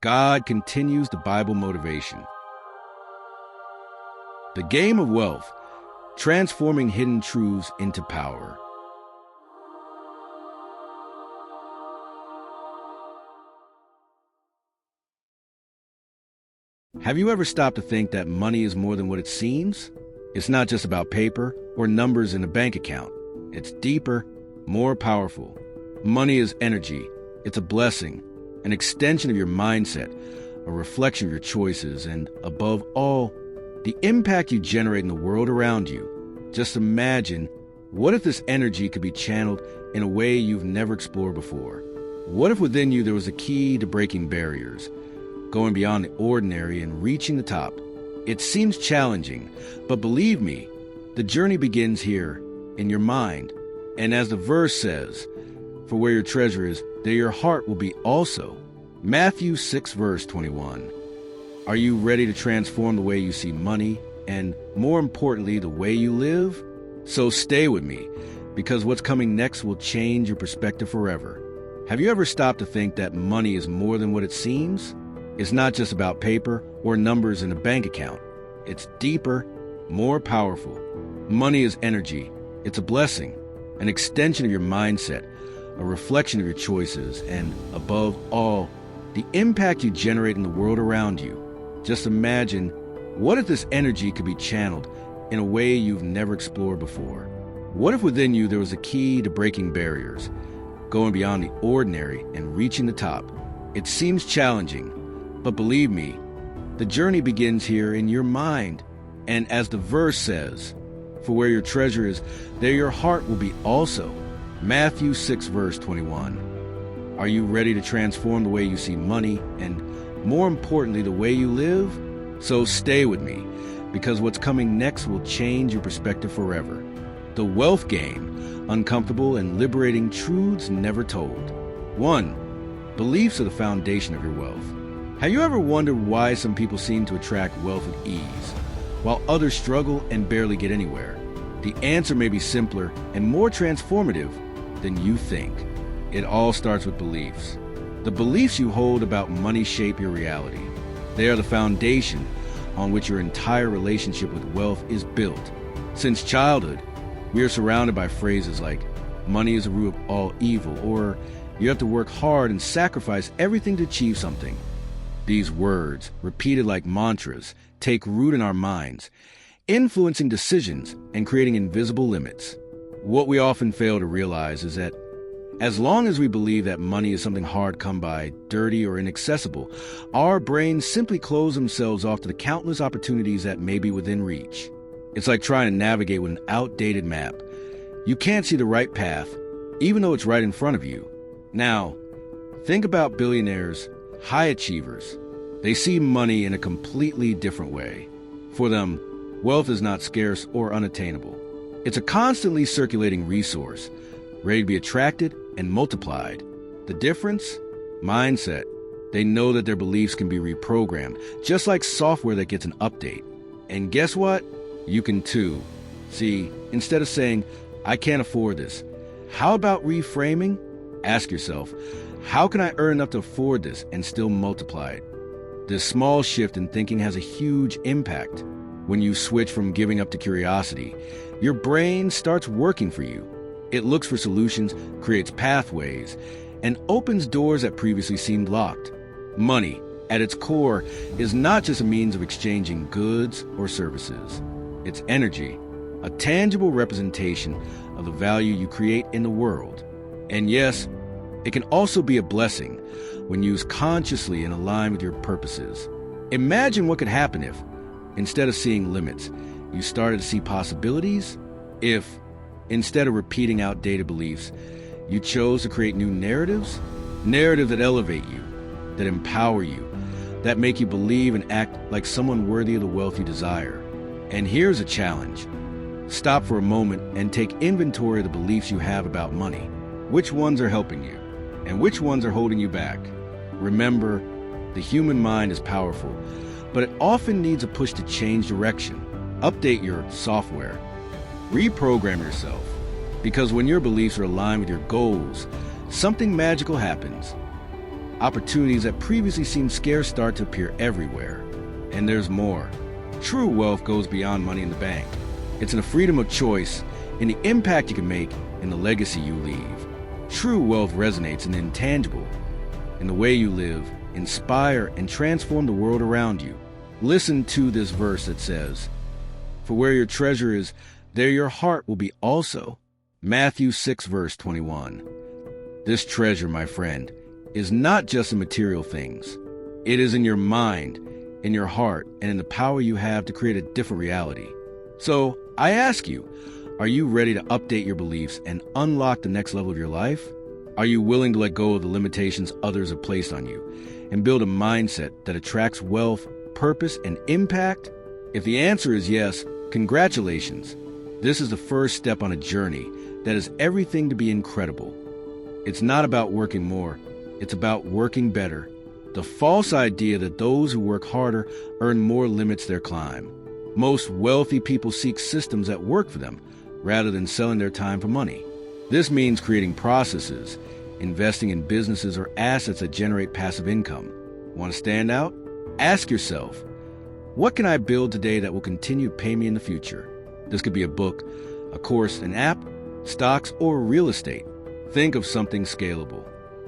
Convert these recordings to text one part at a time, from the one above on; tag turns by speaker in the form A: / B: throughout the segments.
A: God continues the Bible motivation. The game of wealth, transforming hidden truths into power. Have you ever stopped to think that money is more than what it seems? It's not just about paper or numbers in a bank account. It's deeper, more powerful. Money is energy. It's a blessing, an extension of your mindset, a reflection of your choices, and above all, the impact you generate in the world around you. Just imagine, what if this energy could be channeled in a way you've never explored before? What if within you there was a key to breaking barriers, going beyond the ordinary and reaching the top? It seems challenging, but believe me, the journey begins here, in your mind. And as the verse says, for where your treasure is, there your heart will be also. Matthew 6 verse 21. Are you ready to transform the way you see money and, more importantly, the way you live? So stay with me, because what's coming next will change your perspective forever. Have you ever stopped to think that money is more than what it seems? It's not just about paper or numbers in a bank account. It's deeper, more powerful. Money is energy. It's a blessing, an extension of your mindset, a reflection of your choices, and above all, the impact you generate in the world around you. Just imagine, what if this energy could be channeled in a way you've never explored before? What if within you there was a key to breaking barriers, going beyond the ordinary and reaching the top? It seems challenging, but believe me, the journey begins here in your mind. And as the verse says, for where your treasure is, there your heart will be also. Matthew 6 verse 21. Are you ready to transform the way you see money and, more importantly, the way you live? So stay with me, because what's coming next will change your perspective forever. The Wealth Game, uncomfortable and liberating truths never told. 1. Beliefs are the foundation of your wealth. Have you ever wondered why some people seem to attract wealth with ease, while others struggle and barely get anywhere? The answer may be simpler and more transformative than you think. It all starts with beliefs. The beliefs you hold about money shape your reality. They are the foundation on which your entire relationship with wealth is built. Since childhood, we are surrounded by phrases like, money is the root of all evil, or you have to work hard and sacrifice everything to achieve something. These words, repeated like mantras, take root in our minds, influencing decisions and creating invisible limits. What we often fail to realize is that as long as we believe that money is something hard come by, dirty, or inaccessible, our brains simply close themselves off to the countless opportunities that may be within reach. It's like trying to navigate with an outdated map. You can't see the right path, even though it's right in front of you. Now, think about billionaires, high achievers. They see money in a completely different way. For them, wealth is not scarce or unattainable. It's a constantly circulating resource, ready to be attracted and multiplied. The difference? Mindset. They know that their beliefs can be reprogrammed, just like software that gets an update. And guess what? You can too. See, instead of saying, I can't afford this, how about reframing? Ask yourself, how can I earn enough to afford this and still multiply it? This small shift in thinking has a huge impact. When you switch from giving up to curiosity, your brain starts working for you. It looks for solutions, creates pathways, and opens doors that previously seemed locked. Money, at its core, is not just a means of exchanging goods or services. It's energy, a tangible representation of the value you create in the world. And yes, it can also be a blessing when used consciously and aligned with your purposes. Imagine what could happen if, instead of seeing limits, you started to see possibilities. If, instead of repeating outdated beliefs, you chose to create new narratives that elevate you, that empower you, that make you believe and act like someone worthy of the wealth you desire. And here's a challenge. Stop for a moment and take inventory of the beliefs you have about money. Which ones are helping you, and which ones are holding you back? Remember, the human mind is powerful, but it often needs a push to change direction. Update your software. Reprogram yourself. Because when your beliefs are aligned with your goals, something magical happens. Opportunities that previously seemed scarce start to appear everywhere. And there's more. True wealth goes beyond money in the bank. It's in the freedom of choice, in the impact you can make, in the legacy you leave. True wealth resonates in the intangible, in the way you live, inspire, and transform the world around you. Listen to this verse that says, "For where your treasure is, there your heart will be also." Matthew 6, verse 21. This treasure, my friend, is not just in material things. It is in your mind, in your heart, and in the power you have to create a different reality. So, I ask you, are you ready to update your beliefs and unlock the next level of your life? Are you willing to let go of the limitations others have placed on you and build a mindset that attracts wealth, purpose, and impact? If the answer is yes, congratulations. This is the first step on a journey that has everything to be incredible. It's not about working more, it's about working better. The false idea that those who work harder earn more limits their climb. Most wealthy people seek systems that work for them rather than selling their time for money. This means creating processes, investing in businesses or assets that generate passive income. Want to stand out? Ask yourself, what can I build today that will continue to pay me in the future? This could be a book, a course, an app, stocks, or real estate. Think of something scalable.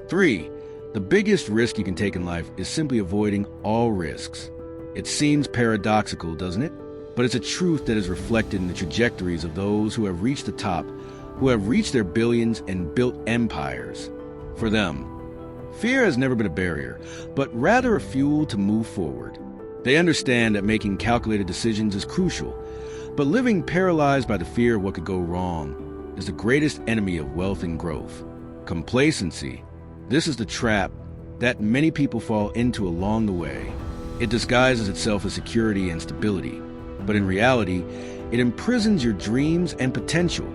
A: 3. The biggest risk you can take in life is simply avoiding all risks. It seems paradoxical, doesn't it? But it's a truth that is reflected in the trajectories of those who have reached the top, who have reached their billions and built empires. For them, fear has never been a barrier, but rather a fuel to move forward. They understand that making calculated decisions is crucial, but living paralyzed by the fear of what could go wrong is the greatest enemy of wealth and growth. Complacency. This is the trap that many people fall into along the way. It disguises itself as security and stability, but in reality, it imprisons your dreams and potential.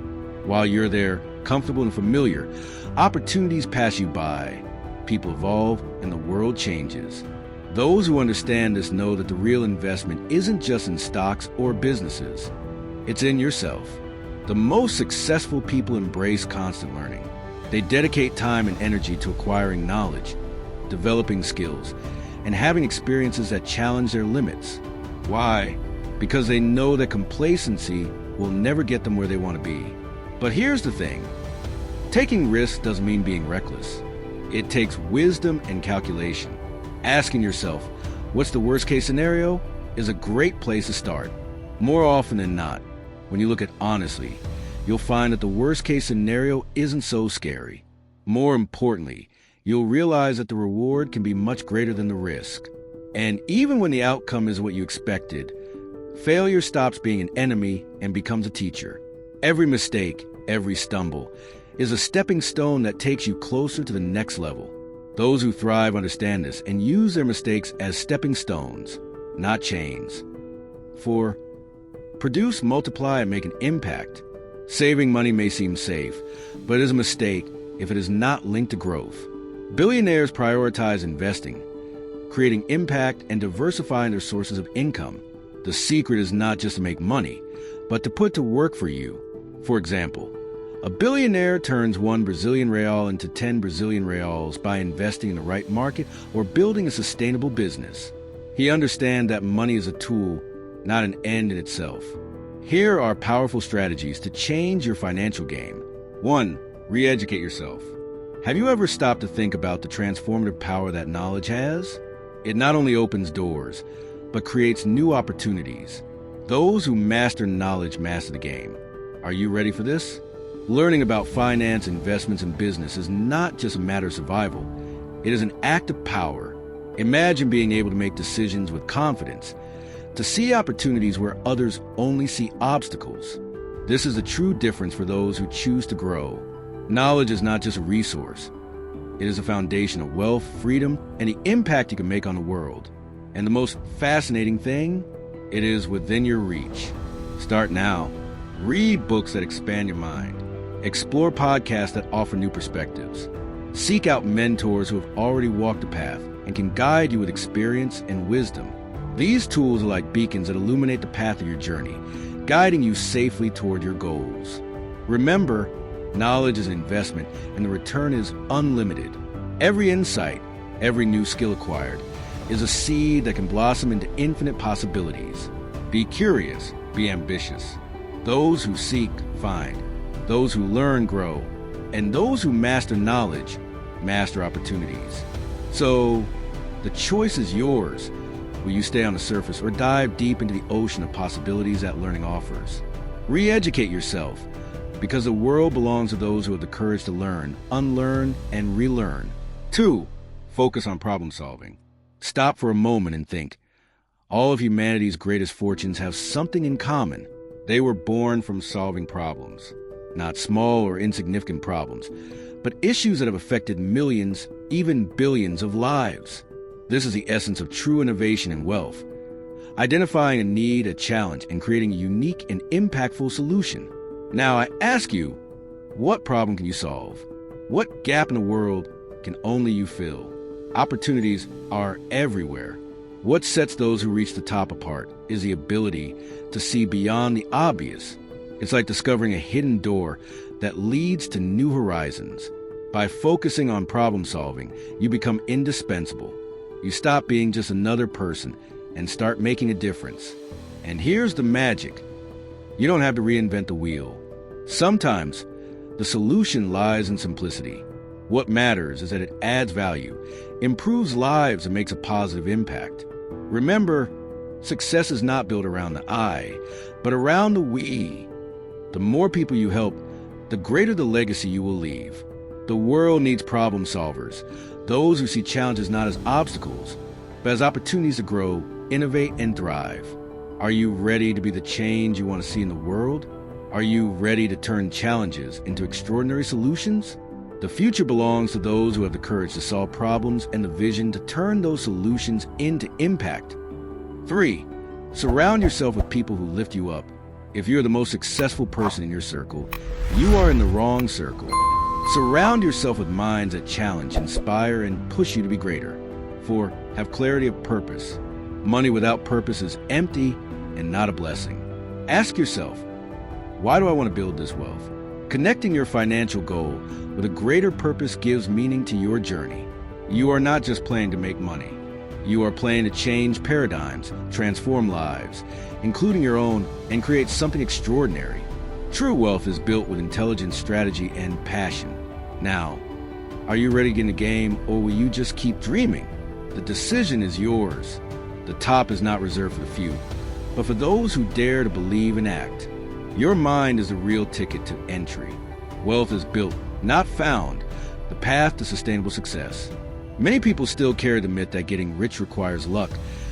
A: While you're there, comfortable and familiar, opportunities pass you by. People evolve and the world changes. Those who understand this know that the real investment isn't just in stocks or businesses. It's in yourself. The most successful people embrace constant learning. They dedicate time and energy to acquiring knowledge, developing skills, and having experiences that challenge their limits. Why? Because they know that complacency will never get them where they want to be. But here's the thing. Taking risks doesn't mean being reckless. It takes wisdom and calculation. Asking yourself, what's the worst case scenario, is a great place to start. More often than not, when you look at honestly, you'll find that the worst case scenario isn't so scary. More importantly, you'll realize that the reward can be much greater than the risk. And even when the outcome is what you expected, failure stops being an enemy and becomes a teacher. Every mistake, every stumble, is a stepping stone that takes you closer to the next level. Those who thrive understand this and use their mistakes as stepping stones, not chains. 4. Produce, multiply, and make an impact. Saving money may seem safe, but it is a mistake if it is not linked to growth. Billionaires prioritize investing, creating impact, and diversifying their sources of income. The secret is not just to make money, but to put to work for you. For example, a billionaire turns 1 Brazilian real into 10 Brazilian reals by investing in the right market or building a sustainable business. He understands that money is a tool, not an end in itself. Here are powerful strategies to change your financial game. 1. Re-educate yourself. Have you ever stopped to think about the transformative power that knowledge has? It not only opens doors, but creates new opportunities. Those who master knowledge master the game. Are you ready for this? Learning about finance, investments, and business is not just a matter of survival. It is an act of power. Imagine being able to make decisions with confidence, to see opportunities where others only see obstacles. This is the true difference for those who choose to grow. Knowledge is not just a resource. It is a foundation of wealth, freedom, and the impact you can make on the world. And the most fascinating thing, it is within your reach. Start now. Read books that expand your mind. Explore podcasts that offer new perspectives. Seek out mentors who have already walked the path and can guide you with experience and wisdom. These tools are like beacons that illuminate the path of your journey, guiding you safely toward your goals. Remember, knowledge is an investment and the return is unlimited. Every insight, Every new skill acquired is a seed that can blossom into infinite possibilities. Be curious, be ambitious. Those who seek, find. Those who learn, grow. And those who master knowledge, master opportunities. So, the choice is yours. Will you stay on the surface or dive deep into the ocean of possibilities that learning offers? Re-educate yourself, because the world belongs to those who have the courage to learn, unlearn, and relearn. 2. Focus on problem solving. Stop for a moment and think. All of humanity's greatest fortunes have something in common. They were born from solving problems. Not small or insignificant problems, but issues that have affected millions, even billions of lives. This is the essence of true innovation and wealth. Identifying a need, a challenge, and creating a unique and impactful solution. Now I ask you, what problem can you solve? What gap in the world can only you fill? Opportunities are everywhere. What sets those who reach the top apart is the ability to see beyond the obvious. It's like discovering a hidden door that leads to new horizons. By focusing on problem solving, you become indispensable. You stop being just another person and start making a difference. And here's the magic. You don't have to reinvent the wheel. Sometimes, the solution lies in simplicity. What matters is that it adds value, improves lives, and makes a positive impact. Remember, success is not built around the I, but around the we. The more people you help, the greater the legacy you will leave. The world needs problem solvers, those who see challenges not as obstacles, but as opportunities to grow, innovate, and thrive. Are you ready to be the change you want to see in the world? Are you ready to turn challenges into extraordinary solutions? The future belongs to those who have the courage to solve problems and the vision to turn those solutions into impact. 3. Surround yourself with people who lift you up. If you're the most successful person in your circle, you are in the wrong circle. Surround yourself with minds that challenge, inspire, and push you to be greater. 4. Have clarity of purpose. Money without purpose is empty and not a blessing. Ask yourself, why do I want to build this wealth? Connecting your financial goal with a greater purpose gives meaning to your journey. You are not just playing to make money. You are playing to change paradigms, transform lives, including your own, and create something extraordinary. True wealth is built with intelligence, strategy, and passion. Now, are you ready to get in the game, or will you just keep dreaming? The decision is yours. The top is not reserved for the few, but for those who dare to believe and act. Your mind is the real ticket to entry. Wealth is built, not found, the path to sustainable success. Many people still carry the myth that getting rich requires luck,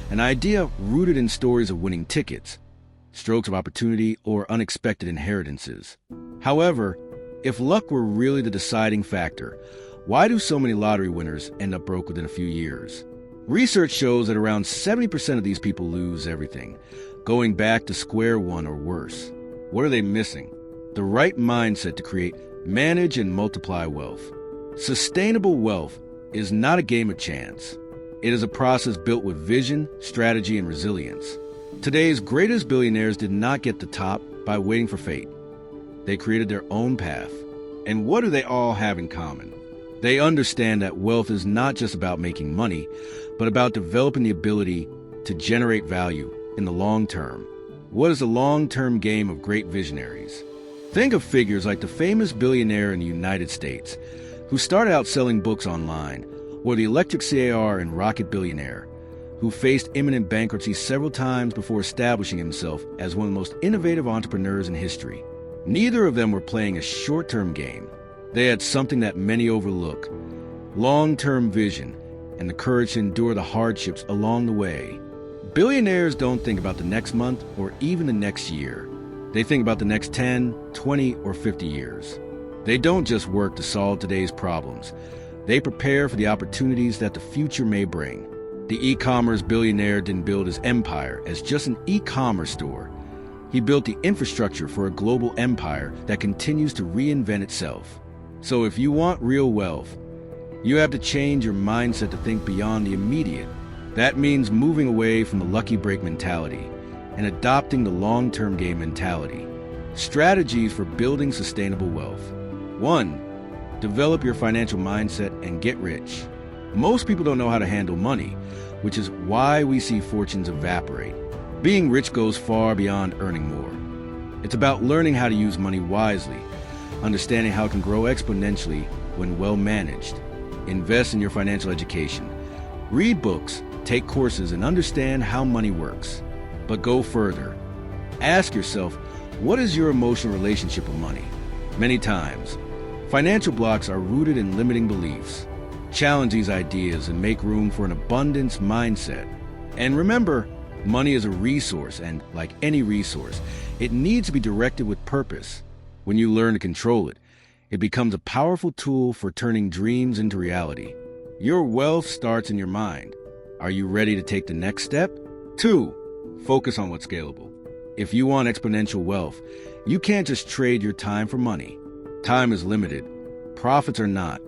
A: an idea rooted in stories of winning tickets, strokes of opportunity, or unexpected inheritances. However, if luck were really the deciding factor, why do so many lottery winners end up broke within a few years? Research shows that around 70% of these people lose everything, going back to square one or worse. What are they missing? The right mindset to create, manage, and multiply wealth. Sustainable wealth is not a game of chance. It is a process built with vision, strategy, and resilience. Today's greatest billionaires did not get the top by waiting for fate. They created their own path. And what do they all have in common? They understand that wealth is not just about making money, but about developing the ability to generate value in the long term. What is the long-term game of great visionaries? Think of figures like the famous billionaire in the United States, who started out selling books online, or the electric CAR and rocket billionaire, who faced imminent bankruptcy several times before establishing himself as one of the most innovative entrepreneurs in history. Neither of them were playing a short-term game. They had something that many overlook: long-term vision and the courage to endure the hardships along the way. Billionaires don't think about the next month or even the next year. They think about the next 10, 20, or 50 years. They don't just work to solve today's problems. They prepare for the opportunities that the future may bring. The e-commerce billionaire didn't build his empire as just an e-commerce store. He built the infrastructure for a global empire that continues to reinvent itself. So if you want real wealth, you have to change your mindset to think beyond the immediate. That means moving away from the lucky break mentality and adopting the long-term game mentality. Strategies for building sustainable wealth. 1. Develop your financial mindset and get rich. Most people don't know how to handle money, which is why we see fortunes evaporate. Being rich goes far beyond earning more. It's about learning how to use money wisely, understanding how it can grow exponentially when well managed. Invest in your financial education. Read books, take courses, and understand how money works. But go further. Ask yourself, what is your emotional relationship with money? Many times, financial blocks are rooted in limiting beliefs. Challenge these ideas and make room for an abundance mindset. And remember, money is a resource, and like any resource, it needs to be directed with purpose. When you learn to control it, it becomes a powerful tool for turning dreams into reality. Your wealth starts in your mind. Are you ready to take the next step? 2. Focus on what's scalable. If you want exponential wealth, you can't just trade your time for money. Time is limited. Profits are not.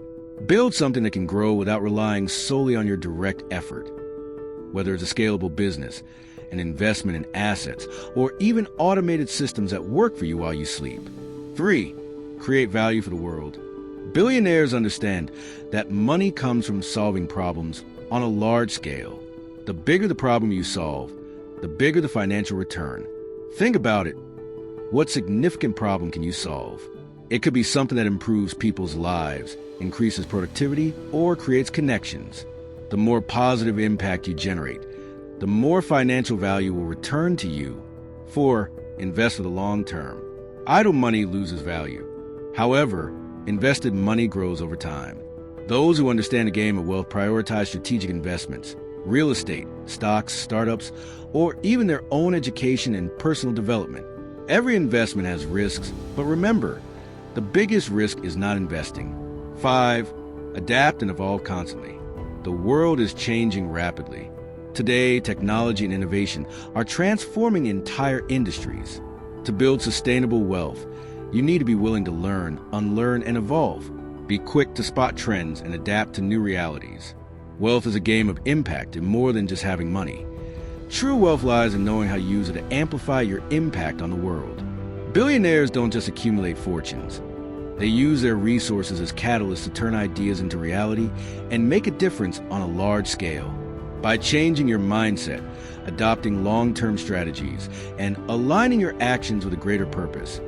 A: Build something that can grow without relying solely on your direct effort. Whether it's a scalable business, an investment in assets, or even automated systems that work for you while you sleep. 3. Create value for the world. Billionaires understand that money comes from solving problems on a large scale. The bigger the problem you solve, the bigger the financial return. Think about it. What significant problem can you solve? It could be something that improves people's lives, increases productivity, or creates connections. The more positive impact you generate, the more financial value will return to you. 4. Invest for the long term. Idle money loses value. However, invested money grows over time. Those who understand the game of wealth prioritize strategic investments, real estate, stocks, startups, or even their own education and personal development. Every investment has risks, but remember, the biggest risk is not investing. 5. Adapt and evolve constantly. The world is changing rapidly. Today, technology and innovation are transforming entire industries. To build sustainable wealth, you need to be willing to learn, unlearn, and evolve. Be quick to spot trends and adapt to new realities. Wealth is a game of impact and more than just having money. True wealth lies in knowing how to use it to amplify your impact on the world. Billionaires don't just accumulate fortunes. They use their resources as catalysts to turn ideas into reality and make a difference on a large scale. By changing your mindset, adopting long-term strategies, and aligning your actions with a greater purpose,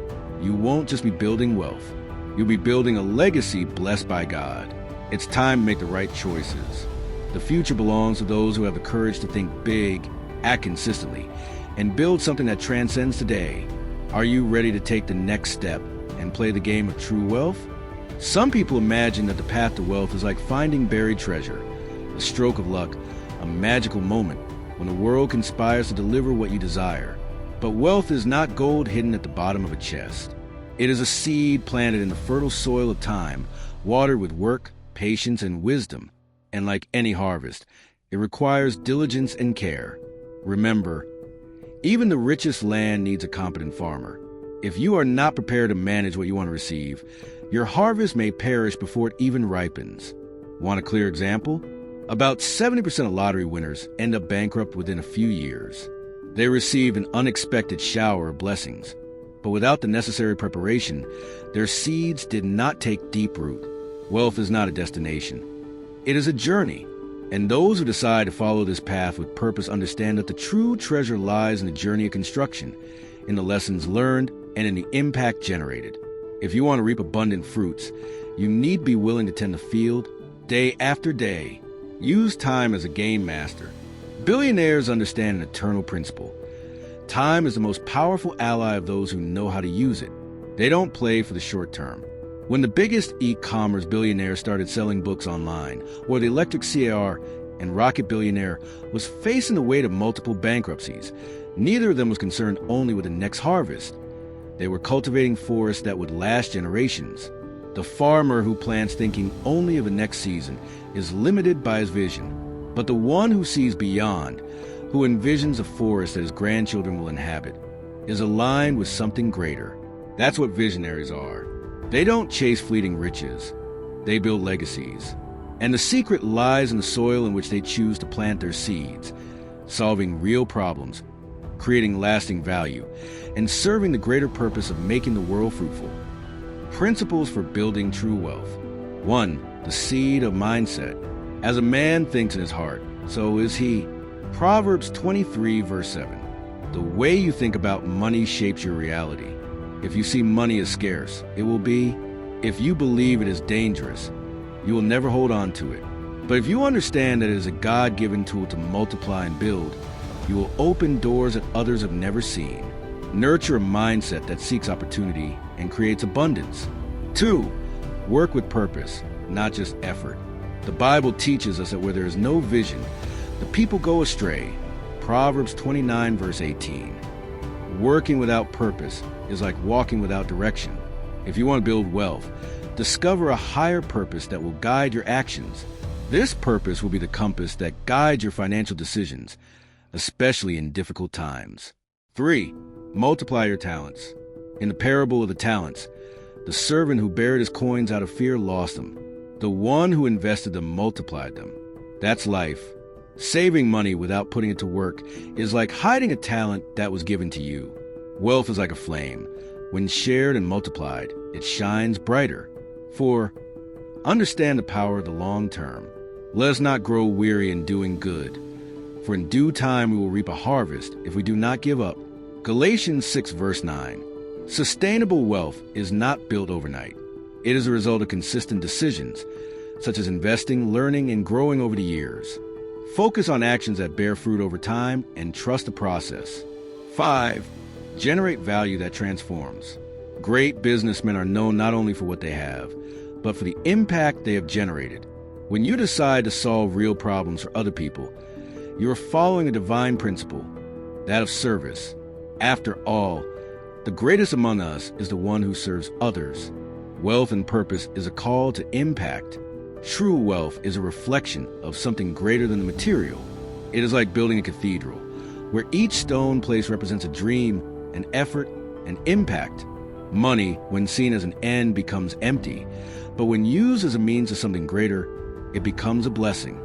A: you won't just be building wealth. You'll be building a legacy blessed by God. It's time to make the right choices. The future belongs to those who have the courage to think big, act consistently, and build something that transcends today. Are you ready to take the next step and play the game of true wealth? Some people imagine that the path to wealth is like finding buried treasure, a stroke of luck, a magical moment when the world conspires to deliver what you desire. But wealth is not gold hidden at the bottom of a chest. It is a seed planted in the fertile soil of time, watered with work, patience, and wisdom. And like any harvest, it requires diligence and care. Remember, even the richest land needs a competent farmer. If you are not prepared to manage what you want to receive, your harvest may perish before it even ripens. Want a clear example? About 70% of lottery winners end up bankrupt within a few years. They receive an unexpected shower of blessings, but without the necessary preparation, their seeds did not take deep root. Wealth is not a destination. It is a journey, and those who decide to follow this path with purpose understand that the true treasure lies in the journey of construction, in the lessons learned, and in the impact generated. If you want to reap abundant fruits, you need to be willing to tend the field day after day. Use time as a game master. Billionaires understand an eternal principle. Time is the most powerful ally of those who know how to use it. They don't play for the short term. When the biggest e-commerce billionaire started selling books online, or the electric car and rocket billionaire was facing the weight of multiple bankruptcies, neither of them was concerned only with the next harvest. They were cultivating forests that would last generations. The farmer who plants thinking only of the next season is limited by his vision, but the one who sees beyond, who envisions a forest that his grandchildren will inhabit, is aligned with something greater. That's what visionaries are. They don't chase fleeting riches. They build legacies. And the secret lies in the soil in which they choose to plant their seeds, solving real problems, creating lasting value, and serving the greater purpose of making the world fruitful. Principles for building true wealth. 1. The seed of mindset. As a man thinks in his heart, so is he. Proverbs 23, verse 7. The way you think about money shapes your reality. If you see money as scarce, it will be. If you believe it is dangerous, you will never hold on to it. But if you understand that it is a God-given tool to multiply and build, you will open doors that others have never seen. Nurture a mindset that seeks opportunity and creates abundance. 2. Work with purpose, not just effort. The Bible teaches us that where there is no vision, the people go astray. Proverbs 29, verse 18. Working without purpose is like walking without direction. If you want to build wealth, discover a higher purpose that will guide your actions. This purpose will be the compass that guides your financial decisions, especially in difficult times. 3. Multiply your talents. In the parable of the talents, the servant who buried his coins out of fear lost them. The one who invested them multiplied them. That's life. Saving money without putting it to work is like hiding a talent that was given to you. Wealth is like a flame. When shared and multiplied, it shines brighter. 4. Understand the power of the long term. Let us not grow weary in doing good, for in due time we will reap a harvest if we do not give up. Galatians 6, verse 9. Sustainable wealth is not built overnight. It is a result of consistent decisions, such as investing, learning, and growing over the years. Focus on actions that bear fruit over time and trust the process. 5. Generate value that transforms. Great businessmen are known not only for what they have, but for the impact they have generated. When you decide to solve real problems for other people, you are following a divine principle, that of service. After all, the greatest among us is the one who serves others. Wealth and purpose is a call to impact. True wealth is a reflection of something greater than the material. It is like building a cathedral, where each stone place represents a dream, an effort, an impact. Money, when seen as an end, becomes empty, but when used as a means of something greater, it becomes a blessing.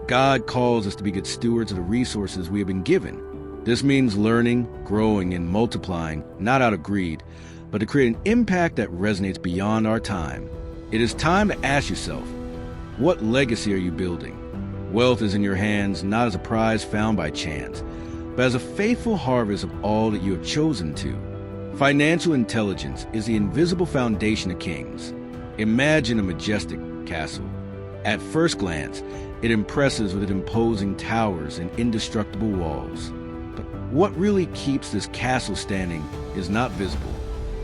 A: God calls us to be good stewards of the resources we have been given. This means learning, growing, and multiplying, not out of greed, but to create an impact that resonates beyond our time. It is time to ask yourself, what legacy are you building? Wealth is in your hands not as a prize found by chance, but as a faithful harvest of all that you have chosen to. Financial intelligence is the invisible foundation of kings. Imagine a majestic castle. At first glance, it impresses with its imposing towers and indestructible walls. But what really keeps this castle standing is not visible.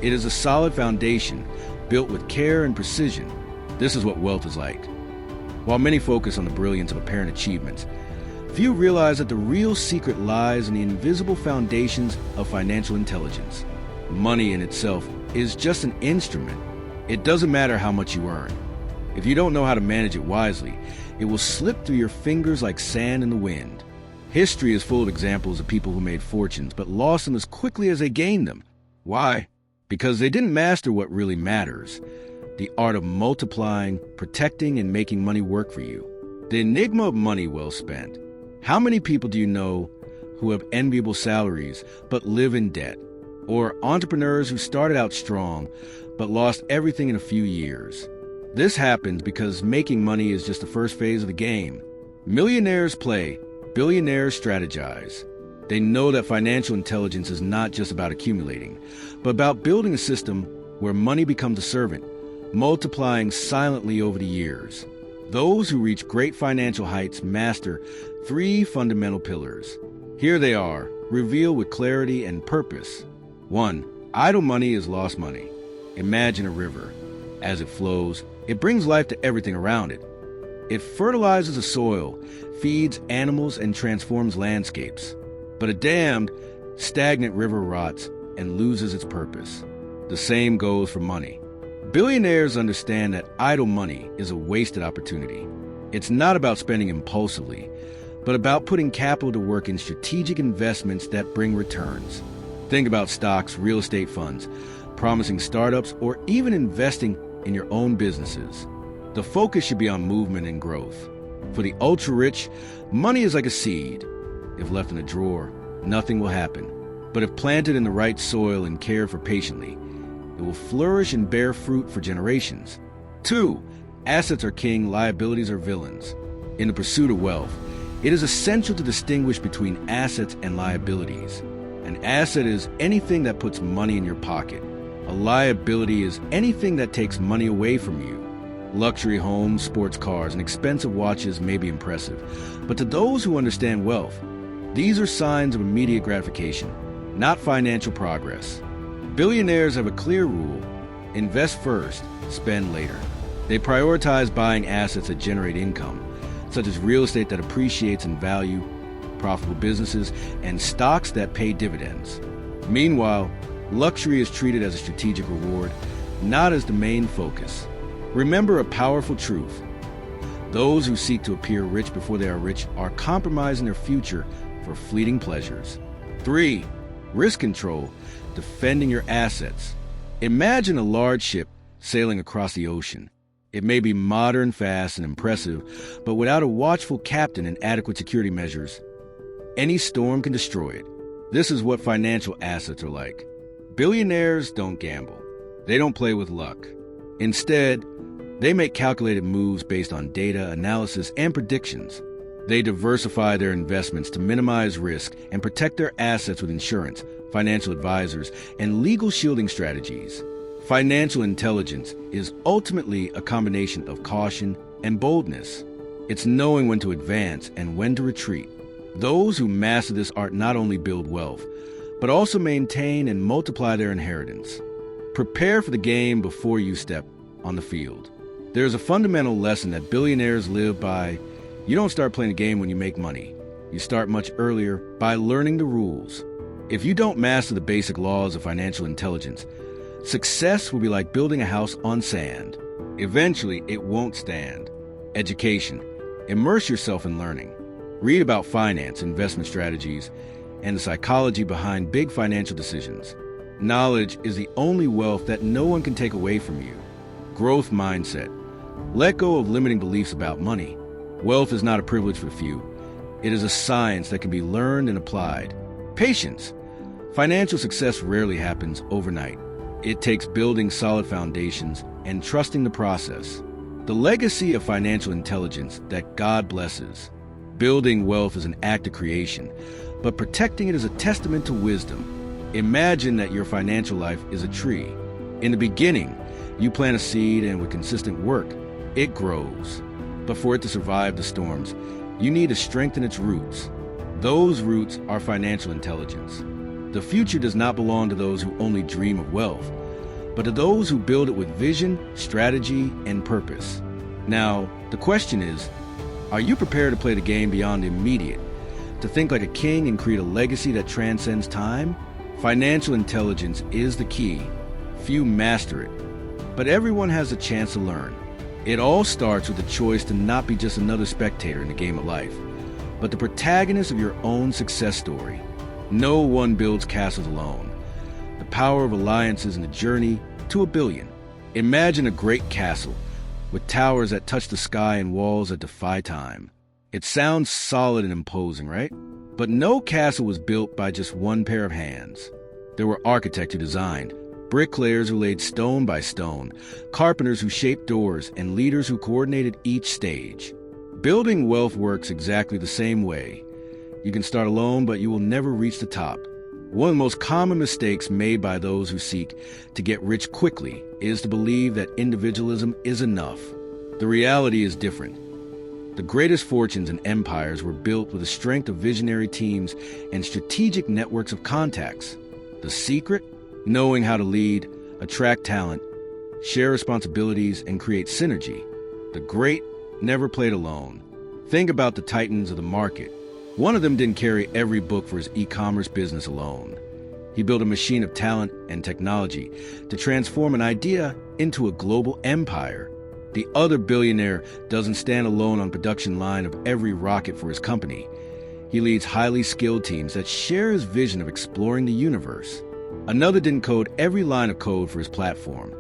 A: It is a solid foundation, built with care and precision. This is what wealth is like. While many focus on the brilliance of apparent achievements, few realize that the real secret lies in the invisible foundations of financial intelligence. Money in itself is just an instrument. It doesn't matter how much you earn. If you don't know how to manage it wisely, it will slip through your fingers like sand in the wind. History is full of examples of people who made fortunes but lost them as quickly as they gained them. Why? Because they didn't master what really matters: the art of multiplying, protecting, and making money work for you. The enigma of money well spent. How many people do you know who have enviable salaries but live in debt? Or entrepreneurs who started out strong but lost everything in a few years? This happens because making money is just the first phase of the game. Millionaires play, billionaires strategize. They know that financial intelligence is not just about accumulating, but about building a system where money becomes a servant, multiplying silently over the years. Those who reach great financial heights master 3 fundamental pillars. Here they are, revealed with clarity and purpose. 1. Idle money is lost money. Imagine a river. As it flows, it brings life to everything around it. It fertilizes the soil, feeds animals, and transforms landscapes. But a dammed, stagnant river rots and loses its purpose. The same goes for money. Billionaires understand that idle money is a wasted opportunity. It's not about spending impulsively, but about putting capital to work in strategic investments that bring returns. Think about stocks, real estate funds, promising startups, or even investing in your own businesses. The focus should be on movement and growth. For the ultra-rich, money is like a seed. If left in a drawer, nothing will happen. But if planted in the right soil and cared for patiently, it will flourish and bear fruit for generations. 2. Assets are king, liabilities are villains. In the pursuit of wealth, it is essential to distinguish between assets and liabilities. An asset is anything that puts money in your pocket. A liability is anything that takes money away from you. Luxury homes, sports cars, and expensive watches may be impressive, but to those who understand wealth, these are signs of immediate gratification, not financial progress. Billionaires have a clear rule: invest first, spend later. They prioritize buying assets that generate income, such as real estate that appreciates in value, profitable businesses, and stocks that pay dividends. Meanwhile, luxury is treated as a strategic reward, not as the main focus. Remember a powerful truth: those who seek to appear rich before they are rich are compromising their future for fleeting pleasures. 3. Risk control, defending your assets. Imagine a large ship sailing across the ocean. It may be modern, fast, and impressive, but without a watchful captain and adequate security measures, any storm can destroy it. This is what financial assets are like. Billionaires don't gamble. They don't play with luck. Instead, they make calculated moves based on data, analysis, and predictions. They diversify their investments to minimize risk and protect their assets with insurance, financial advisors, and legal shielding strategies. Financial intelligence is ultimately a combination of caution and boldness. It's knowing when to advance and when to retreat. Those who master this art not only build wealth, but also maintain and multiply their inheritance. Prepare for the game before you step on the field. There's a fundamental lesson that billionaires live by. You don't start playing a game when you make money. You start much earlier by learning the rules. If you don't master the basic laws of financial intelligence, success will be like building a house on sand. Eventually, it won't stand. Education. Immerse yourself in learning. Read about finance, investment strategies, and the psychology behind big financial decisions. Knowledge is the only wealth that no one can take away from you. Growth mindset. Let go of limiting beliefs about money. Wealth is not a privilege for the few. It is a science that can be learned and applied. Patience. Financial success rarely happens overnight. It takes building solid foundations and trusting the process. The legacy of financial intelligence that God blesses. Building wealth is an act of creation, but protecting it is a testament to wisdom. Imagine that your financial life is a tree. In the beginning, you plant a seed, and with consistent work, it grows. But for it to survive the storms, you need to strengthen its roots. Those roots are financial intelligence. The future does not belong to those who only dream of wealth, but to those who build it with vision, strategy, and purpose. Now, the question is, are you prepared to play the game beyond the immediate, to think like a king and create a legacy that transcends time? Financial intelligence is the key. Few master it, but everyone has a chance to learn. It all starts with the choice to not be just another spectator in the game of life, but the protagonist of your own success story. No one builds castles alone. The power of alliances in the journey to $1 billion. Imagine a great castle with towers that touch the sky and walls that defy time. It sounds solid and imposing, right? But no castle was built by just one pair of hands. There were architects who designed, bricklayers who laid stone by stone, carpenters who shaped doors, and leaders who coordinated each stage. Building wealth works exactly the same way. You can start alone, but you will never reach the top. One of the most common mistakes made by those who seek to get rich quickly is to believe that individualism is enough. The reality is different. The greatest fortunes and empires were built with the strength of visionary teams and strategic networks of contacts. The secret? Knowing how to lead, attract talent, share responsibilities, and create synergy. The great never played alone. Think about the titans of the market. One of them didn't carry every book for his e-commerce business alone. He built a machine of talent and technology to transform an idea into a global empire. The other billionaire doesn't stand alone on production line of every rocket for his company. He leads highly skilled teams that share his vision of exploring the universe. Another didn't code every line of code for his platform.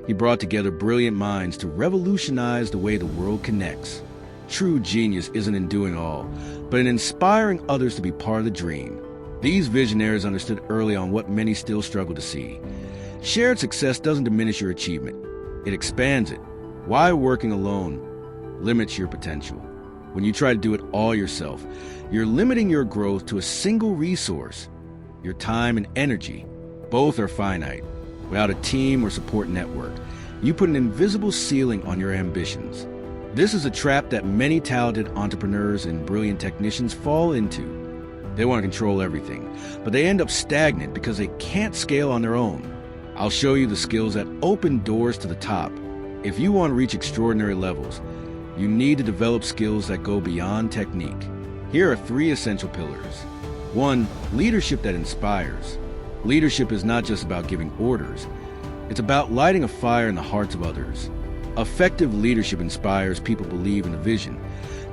A: He brought together brilliant minds to revolutionize the way the world connects. True genius isn't in doing all, but in inspiring others to be part of the dream. These visionaries understood early on what many still struggle to see. Shared success doesn't diminish your achievement. It expands it. Why working alone limits your potential? When you try to do it all yourself, you're limiting your growth to a single resource. Your time and energy, both are finite. Without a team or support network, you put an invisible ceiling on your ambitions. This is a trap that many talented entrepreneurs and brilliant technicians fall into. They want to control everything, but they end up stagnant because they can't scale on their own. I'll show you the skills that open doors to the top. If you want to reach extraordinary levels, you need to develop skills that go beyond technique. Here are 3 essential pillars. 1. Leadership that inspires. Leadership is not just about giving orders. It's about lighting a fire in the hearts of others. Effective leadership inspires people to believe in the vision,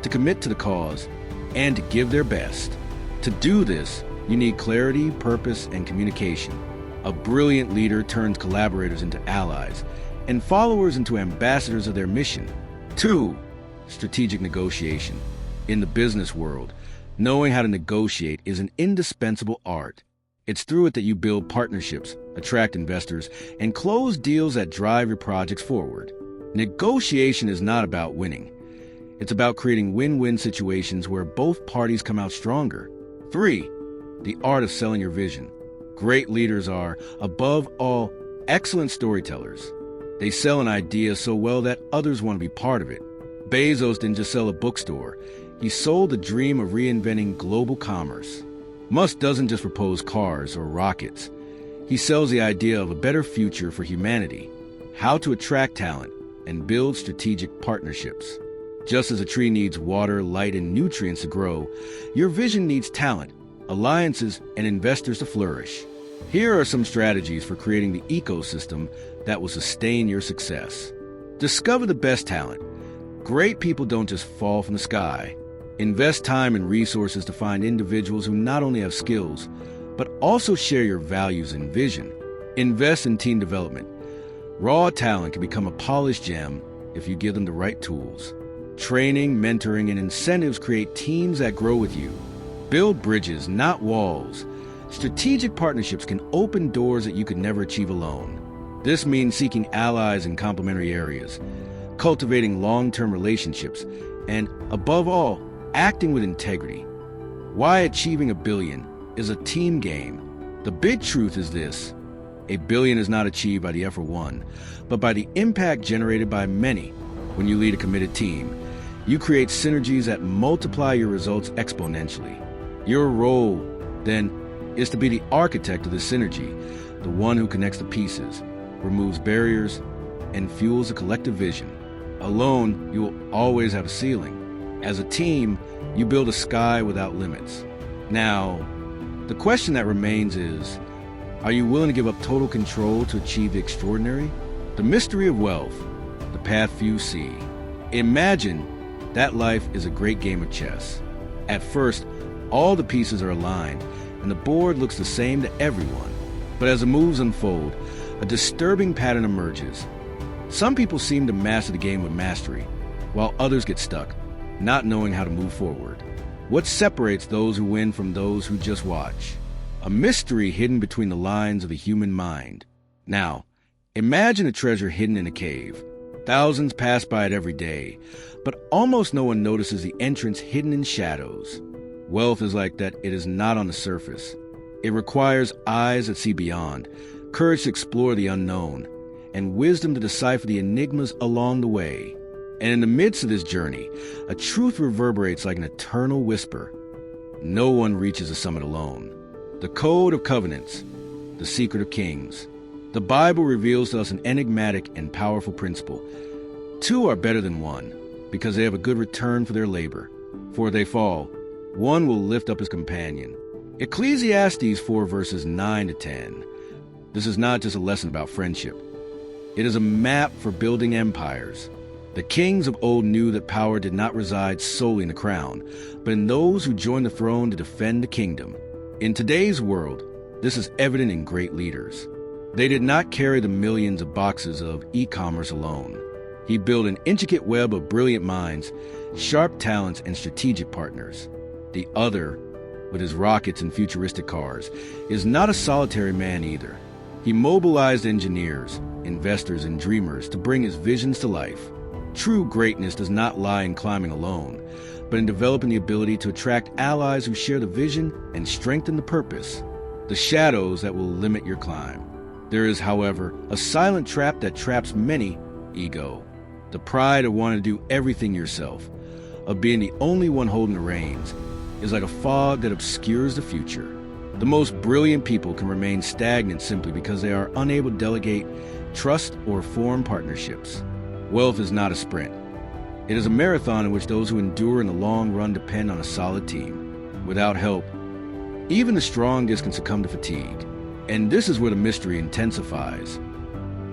A: to commit to the cause, and to give their best. To do this, you need clarity, purpose, and communication. A brilliant leader turns collaborators into allies and followers into ambassadors of their mission. 2. Strategic negotiation. In the business world, knowing how to negotiate is an indispensable art. It's through it that you build partnerships, attract investors, and close deals that drive your projects forward. Negotiation is not about winning. It's about creating win-win situations where both parties come out stronger. 3. The art of selling your vision. Great leaders are, above all, excellent storytellers. They sell an idea so well that others want to be part of it. Bezos didn't just sell a bookstore. He sold the dream of reinventing global commerce. Musk doesn't just propose cars or rockets. He sells the idea of a better future for humanity, how to attract talent, and build strategic partnerships. Just as a tree needs water, light, and nutrients to grow, your vision needs talent, alliances, and investors to flourish. Here are some strategies for creating the ecosystem that will sustain your success. Discover the best talent. Great people don't just fall from the sky. Invest time and resources to find individuals who not only have skills, but also share your values and vision. Invest in team development. Raw talent can become a polished gem if you give them the right tools. Training, mentoring, and incentives create teams that grow with you. Build bridges, not walls. Strategic partnerships can open doors that you could never achieve alone. This means seeking allies in complementary areas, cultivating long-term relationships, and, above all, acting with integrity. Why achieving $1 billion is a team game. The big truth is this: $1 billion is not achieved by the effort of one, but by the impact generated by many. When you lead a committed team, you create synergies that multiply your results exponentially. Your role, then, is to be the architect of the synergy, the one who connects the pieces, removes barriers, and fuels a collective vision. Alone, you will always have a ceiling. As a team, you build a sky without limits. Now, the question that remains is, are you willing to give up total control to achieve the extraordinary? The mystery of wealth, the path few see. Imagine that life is a great game of chess. At first, all the pieces are aligned, and the board looks the same to everyone. But as the moves unfold, a disturbing pattern emerges. Some people seem to master the game with mastery, while others get stuck, not knowing how to move forward. What separates those who win from those who just watch? A mystery hidden between the lines of the human mind. Now, imagine a treasure hidden in a cave. Thousands pass by it every day, but almost no one notices the entrance hidden in shadows. Wealth is like that. It is not on the surface. It requires eyes that see beyond, courage to explore the unknown, and wisdom to decipher the enigmas along the way. And in the midst of this journey, a truth reverberates like an eternal whisper. No one reaches the summit alone. The Code of Covenants, the Secret of Kings. The Bible reveals to us an enigmatic and powerful principle. Two are better than one, because they have a good return for their labor. For if they fall, one will lift up his companion. Ecclesiastes 4 verses 9 to 10. This is not just a lesson about friendship. It is a map for building empires. The kings of old knew that power did not reside solely in the crown, but in those who joined the throne to defend the kingdom. In today's world, this is evident in great leaders. They did not carry the millions of boxes of e-commerce alone. He built an intricate web of brilliant minds, sharp talents, and strategic partners. The other, with his rockets and futuristic cars, is not a solitary man either. He mobilized engineers, investors, and dreamers to bring his visions to life. True greatness does not lie in climbing alone, but in developing the ability to attract allies who share the vision and strengthen the purpose, the shadows that will limit your climb. There is, however, a silent trap that traps many: ego. The pride of wanting to do everything yourself, of being the only one holding the reins, is like a fog that obscures the future. The most brilliant people can remain stagnant simply because they are unable to delegate, trust, or form partnerships. Wealth is not a sprint. It is a marathon in which those who endure in the long run depend on a solid team. Without help, even the strongest can succumb to fatigue. And this is where the mystery intensifies.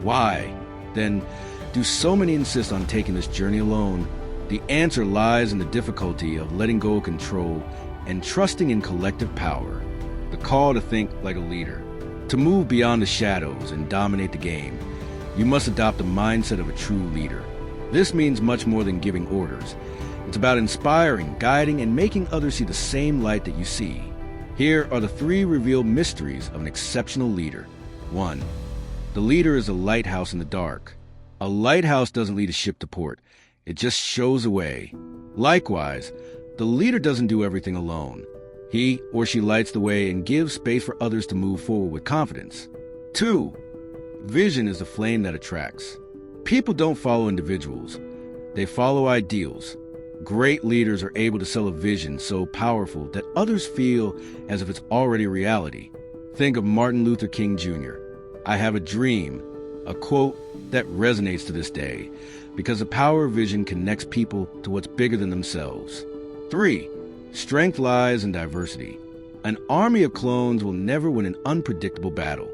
A: Why, then, do so many insist on taking this journey alone? The answer lies in the difficulty of letting go of control and trusting in collective power. The call to think like a leader, to move beyond the shadows and dominate the game. You must adopt the mindset of a true leader. This means much more than giving orders. It's about inspiring, guiding, and making others see the same light that you see. Here are the 3 revealed mysteries of an exceptional leader. 1. The leader is a lighthouse in the dark. A lighthouse doesn't lead a ship to port. It just shows the way. Likewise, the leader doesn't do everything alone. He or she lights the way and gives space for others to move forward with confidence. 2. Vision is the flame that attracts. People don't follow individuals. They follow ideals. Great leaders are able to sell a vision so powerful that others feel as if it's already a reality. Think of Martin Luther King Jr. "I have a dream," a quote that resonates to this day because the power of vision connects people to what's bigger than themselves. 3. Strength lies in diversity. An army of clones will never win an unpredictable battle.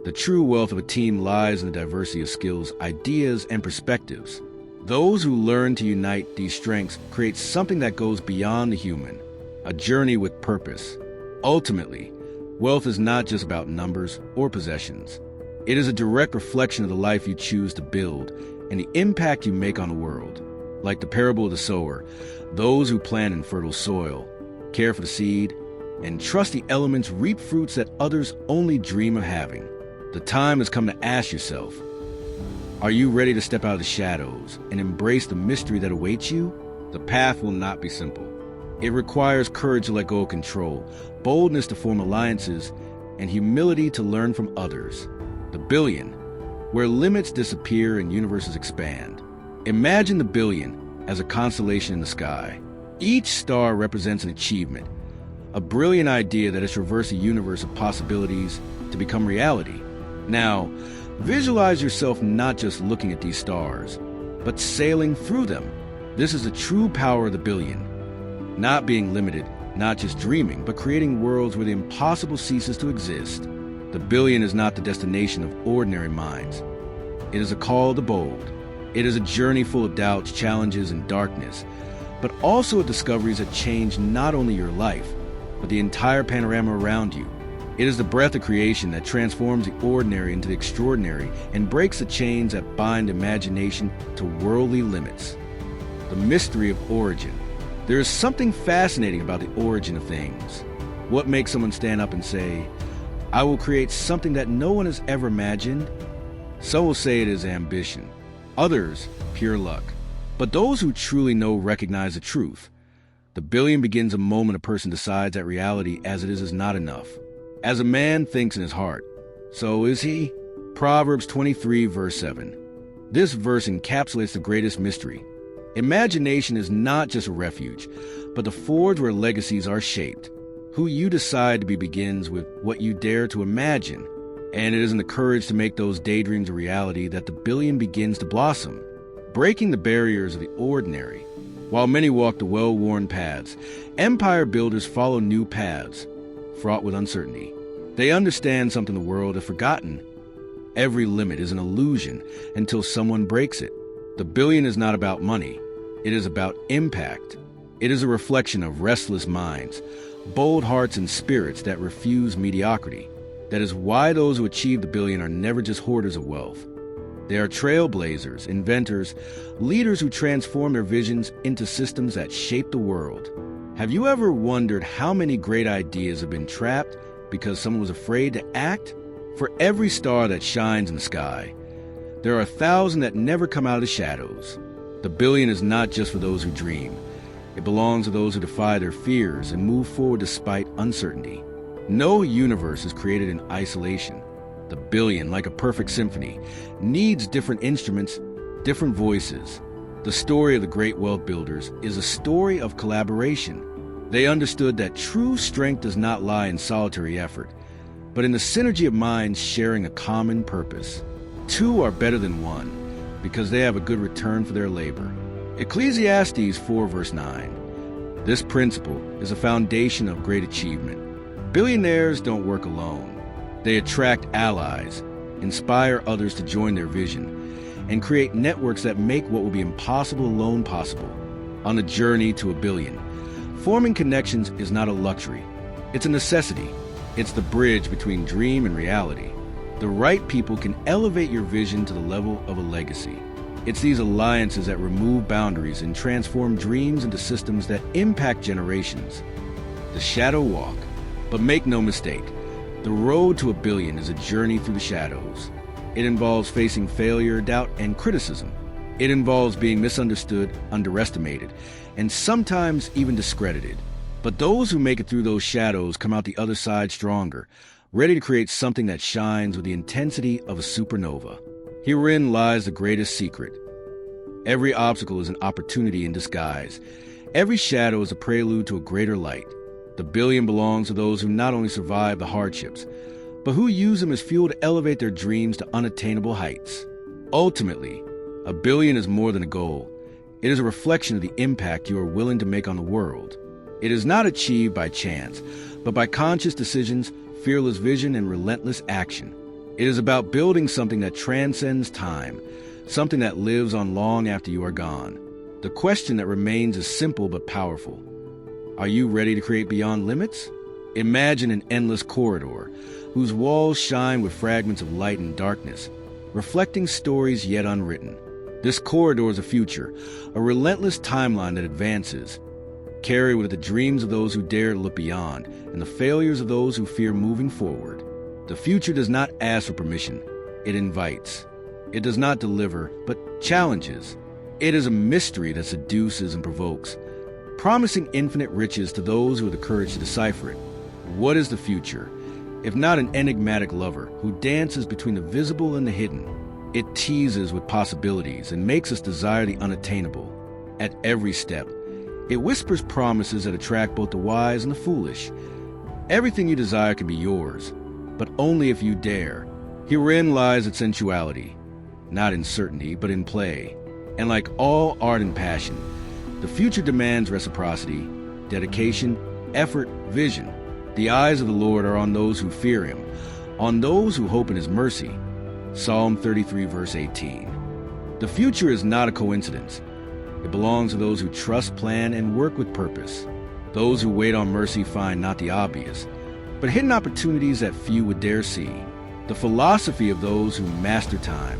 A: The true wealth of a team lies in the diversity of skills, ideas, and perspectives. Those who learn to unite these strengths create something that goes beyond the human, a journey with purpose. Ultimately, wealth is not just about numbers or possessions. It is a direct reflection of the life you choose to build and the impact you make on the world. Like the parable of the sower, those who plant in fertile soil, care for the seed, and trust the elements reap fruits that others only dream of having. The time has come to ask yourself, are you ready to step out of the shadows and embrace the mystery that awaits you? The path will not be simple. It requires courage to let go of control, boldness to form alliances, and humility to learn from others. The billion, where limits disappear and universes expand. Imagine the billion as a constellation in the sky. Each star represents an achievement, a brilliant idea that has traversed a universe of possibilities to become reality. Now, visualize yourself not just looking at these stars, but sailing through them. This is the true power of the billion. Not being limited, not just dreaming, but creating worlds where the impossible ceases to exist. The billion is not the destination of ordinary minds. It is a call to bold. It is a journey full of doubts, challenges, and darkness, but also discoveries that change not only your life, but the entire panorama around you. It is the breath of creation that transforms the ordinary into the extraordinary and breaks the chains that bind imagination to worldly limits. The mystery of origin. There is something fascinating about the origin of things. What makes someone stand up and say, "I will create something that no one has ever imagined"? Some will say it is ambition. Others, pure luck. But those who truly know recognize the truth. The billion begins the moment a person decides that reality as it is not enough. As a man thinks in his heart, so is he. Proverbs 23, verse 7. This verse encapsulates the greatest mystery. Imagination is not just a refuge, but the forge where legacies are shaped. Who you decide to be begins with what you dare to imagine. And it is in the courage to make those daydreams a reality that the billion begins to blossom, breaking the barriers of the ordinary. While many walk the well-worn paths, empire builders follow new paths, fraught with uncertainty. They understand something the world has forgotten. Every limit is an illusion until someone breaks it. The billion is not about money. It is about impact. It is a reflection of restless minds, bold hearts and spirits that refuse mediocrity. That is why those who achieve the billion are never just hoarders of wealth. They are trailblazers, inventors, leaders who transform their visions into systems that shape the world. Have you ever wondered how many great ideas have been trapped because someone was afraid to act? For every star that shines in the sky, there are 1,000 that never come out of the shadows. The billion is not just for those who dream. It belongs to those who defy their fears and move forward despite uncertainty. No universe is created in isolation. The billion, like a perfect symphony, needs different instruments, different voices. The story of the great wealth builders is a story of collaboration. They understood that true strength does not lie in solitary effort, but in the synergy of minds sharing a common purpose. Two are better than one, because they have a good return for their labor. Ecclesiastes 4 verse 9. This principle is a foundation of great achievement. Billionaires don't work alone. They attract allies, inspire others to join their vision, and create networks that make what will be impossible alone possible. On the journey to a billion, forming connections is not a luxury. It's a necessity. It's the bridge between dream and reality. The right people can elevate your vision to the level of a legacy. It's these alliances that remove boundaries and transform dreams into systems that impact generations. The shadow walk. But make no mistake, the road to a billion is a journey through the shadows. It involves facing failure, doubt, and criticism. It involves being misunderstood, underestimated, and sometimes even discredited. But those who make it through those shadows come out the other side stronger, ready to create something that shines with the intensity of a supernova. Herein lies the greatest secret. Every obstacle is an opportunity in disguise. Every shadow is a prelude to a greater light. The billion belongs to those who not only survive the hardships, but who use them as fuel to elevate their dreams to unattainable heights. Ultimately, a billion is more than a goal. It is a reflection of the impact you are willing to make on the world. It is not achieved by chance, but by conscious decisions, fearless vision, and relentless action. It is about building something that transcends time, something that lives on long after you are gone. The question that remains is simple but powerful. Are you ready to create beyond limits? Imagine an endless corridor whose walls shine with fragments of light and darkness, reflecting stories yet unwritten. This corridor is a future, a relentless timeline that advances, carried with the dreams of those who dare to look beyond and the failures of those who fear moving forward. The future does not ask for permission, it invites. It does not deliver, but challenges. It is a mystery that seduces and provokes, promising infinite riches to those who have the courage to decipher it. What is the future, if not an enigmatic lover who dances between the visible and the hidden? It teases with possibilities and makes us desire the unattainable. At every step, it whispers promises that attract both the wise and the foolish. Everything you desire can be yours, but only if you dare. Herein lies its sensuality, not in certainty, but in play. And like all art and passion, the future demands reciprocity, dedication, effort, vision. The eyes of the Lord are on those who fear him, on those who hope in his mercy. Psalm 33 verse 18. The future is not a coincidence. It belongs to those who trust, plan, and work with purpose. Those who wait on mercy find not the obvious, but hidden opportunities that few would dare see. The philosophy of those who master time.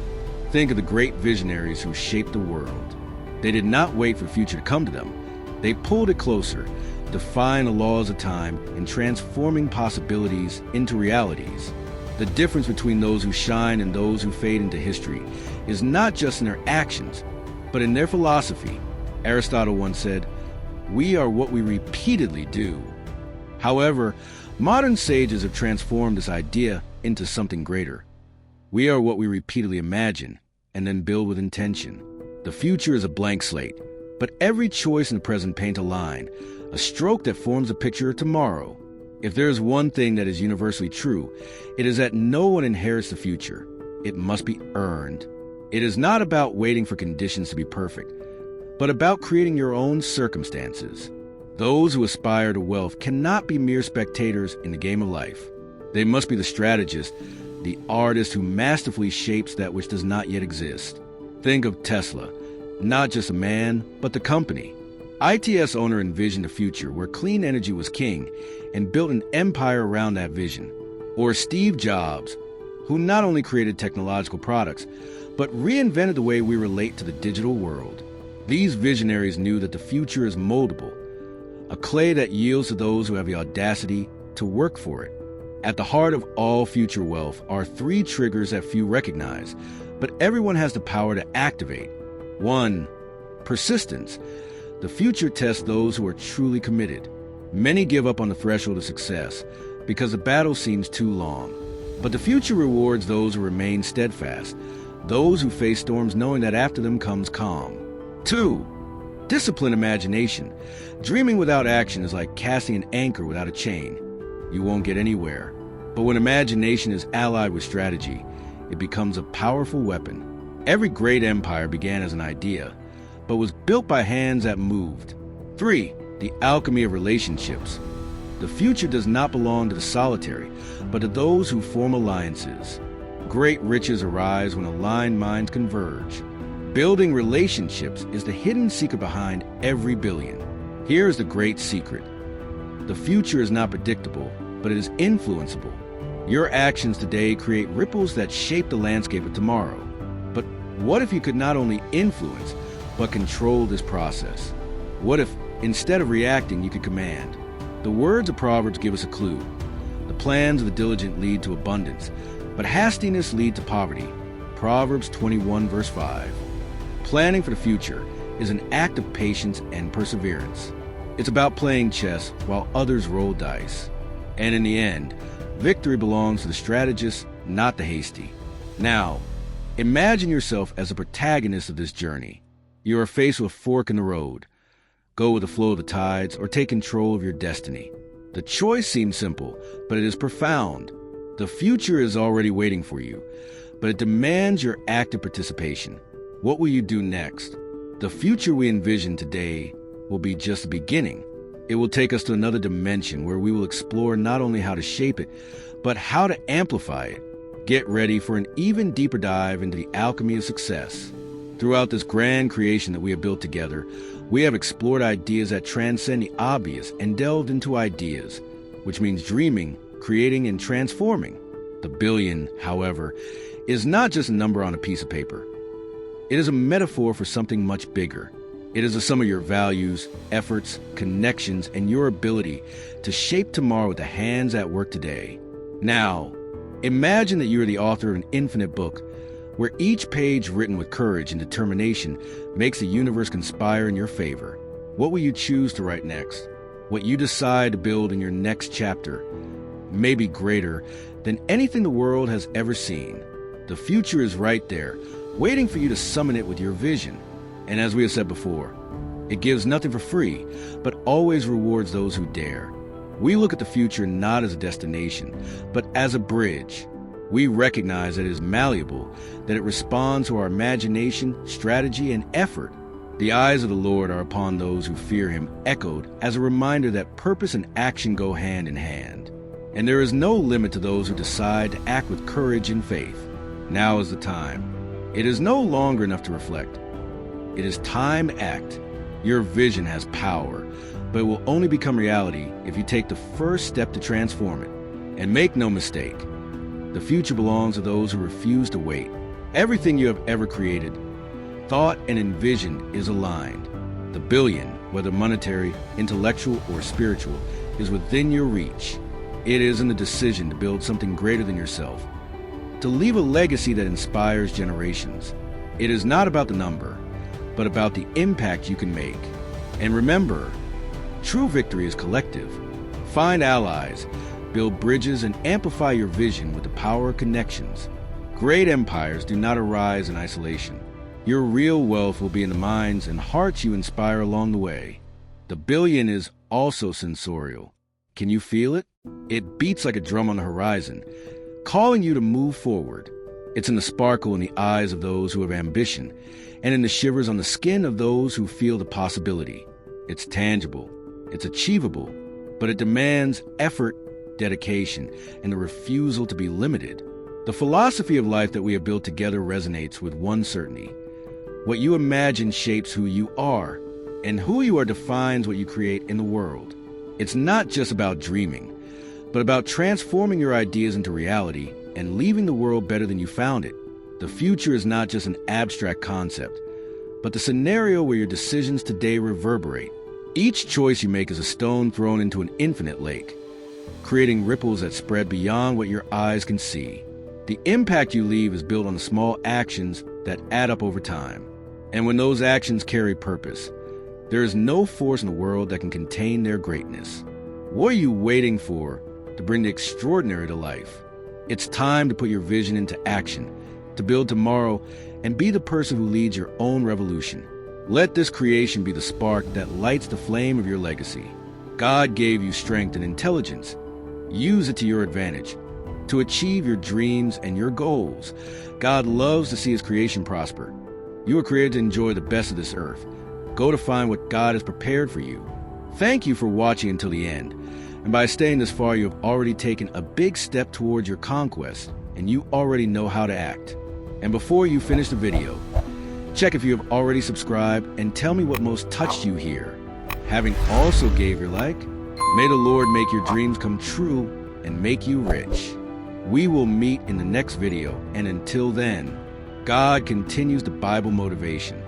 A: Think of the great visionaries who shaped the world. They did not wait for future to come to them. They pulled it closer, defying the laws of time and transforming possibilities into realities. The difference between those who shine and those who fade into history is not just in their actions, but in their philosophy. Aristotle once said, "We are what we repeatedly do." However, modern sages have transformed this idea into something greater. We are what we repeatedly imagine and then build with intention. The future is a blank slate, but every choice in the present paints a line, a stroke that forms a picture of tomorrow. If there is one thing that is universally true, it is that no one inherits the future. It must be earned. It is not about waiting for conditions to be perfect, but about creating your own circumstances. Those who aspire to wealth cannot be mere spectators in the game of life. They must be the strategist, the artist who masterfully shapes that which does not yet exist. Think of Tesla, not just a man, but the company. ITS owner envisioned a future where clean energy was king and built an empire around that vision. Or Steve Jobs, who not only created technological products, but reinvented the way we relate to the digital world. These visionaries knew that the future is moldable, a clay that yields to those who have the audacity to work for it. At the heart of all future wealth are three triggers that few recognize, but everyone has the power to activate. 1. Persistence. The future tests those who are truly committed. Many give up on the threshold of success because the battle seems too long. But the future rewards those who remain steadfast, those who face storms knowing that after them comes calm. 2. Discipline imagination. Dreaming without action is like casting an anchor without a chain. You won't get anywhere. But when imagination is allied with strategy, it becomes a powerful weapon. Every great empire began as an idea, but was built by hands that moved. 3. The alchemy of relationships. The future does not belong to the solitary, but to those who form alliances. Great riches arise when aligned minds converge. Building relationships is the hidden secret behind every billion. Here is the great secret. The future is not predictable, but it is influenceable. Your actions today create ripples that shape the landscape of tomorrow. But what if you could not only influence, but control this process? What if, instead of reacting, you could command? The words of Proverbs give us a clue. The plans of the diligent lead to abundance, but hastiness leads to poverty. Proverbs 21 verse 5. Planning for the future is an act of patience and perseverance. It's about playing chess while others roll dice. And in the end, victory belongs to the strategist, not the hasty. Now, imagine yourself as the protagonist of this journey. You are faced with a fork in the road. Go with the flow of the tides or take control of your destiny. The choice seems simple, but it is profound. The future is already waiting for you, but it demands your active participation. What will you do next? The future we envision today will be just the beginning. It will take us to another dimension where we will explore not only how to shape it, but how to amplify it. Get ready for an even deeper dive into the alchemy of success. Throughout this grand creation that we have built together, we have explored ideas that transcend the obvious and delved into ideas, which means dreaming, creating, and transforming. The billion, however, is not just a number on a piece of paper. It is a metaphor for something much bigger. It is the sum of your values, efforts, connections, and your ability to shape tomorrow with the hands at work today. Now, imagine that you are the author of an infinite book where each page written with courage and determination makes the universe conspire in your favor. What will you choose to write next? What you decide to build in your next chapter may be greater than anything the world has ever seen. The future is right there, waiting for you to summon it with your vision. And as we have said before, it gives nothing for free, but always rewards those who dare. We look at the future not as a destination, but as a bridge. We recognize that it is malleable, that it responds to our imagination, strategy, and effort. The eyes of the Lord are upon those who fear him, echoed as a reminder that purpose and action go hand in hand. And there is no limit to those who decide to act with courage and faith. Now is the time. It is no longer enough to reflect. It is time to act. Your vision has power, but it will only become reality if you take the first step to transform it. And make no mistake, the future belongs to those who refuse to wait. Everything you have ever created, thought, and envisioned is aligned. The billion, whether monetary, intellectual, or spiritual, is within your reach. It is in the decision to build something greater than yourself, to leave a legacy that inspires generations. It is not about the number, but about the impact you can make. And remember, true victory is collective. Find allies, build bridges, and amplify your vision with the power of connections. Great empires do not arise in isolation. Your real wealth will be in the minds and hearts you inspire along the way. The billion is also sensorial. Can you feel it? It beats like a drum on the horizon, calling you to move forward. It's in the sparkle in the eyes of those who have ambition, and in the shivers on the skin of those who feel the possibility. It's tangible, it's achievable, but it demands effort, dedication, and the refusal to be limited. The philosophy of life that we have built together resonates with one certainty. What you imagine shapes who you are, and who you are defines what you create in the world. It's not just about dreaming, but about transforming your ideas into reality and leaving the world better than you found it. The future is not just an abstract concept, but the scenario where your decisions today reverberate. Each choice you make is a stone thrown into an infinite lake, creating ripples that spread beyond what your eyes can see. The impact you leave is built on the small actions that add up over time. And when those actions carry purpose, There is no force in the world that can contain their greatness. What are you waiting for to bring the extraordinary to life? It's time to put your vision into action, to build tomorrow and be the person who leads your own revolution. Let this creation be the spark that lights the flame of your legacy. God gave you strength and intelligence. Use it to your advantage, to achieve your dreams and your goals. God loves to see his creation prosper. You were created to enjoy the best of this earth. Go to find what God has prepared for you. Thank you for watching until the end. And by staying this far, you have already taken a big step towards your conquest, and you already know how to act. And before you finish the video, check if you have already subscribed and tell me what most touched you here. Having also gave your like, may the Lord make your dreams come true and make you rich. We will meet in the next video, and until then, God continues the Bible motivation.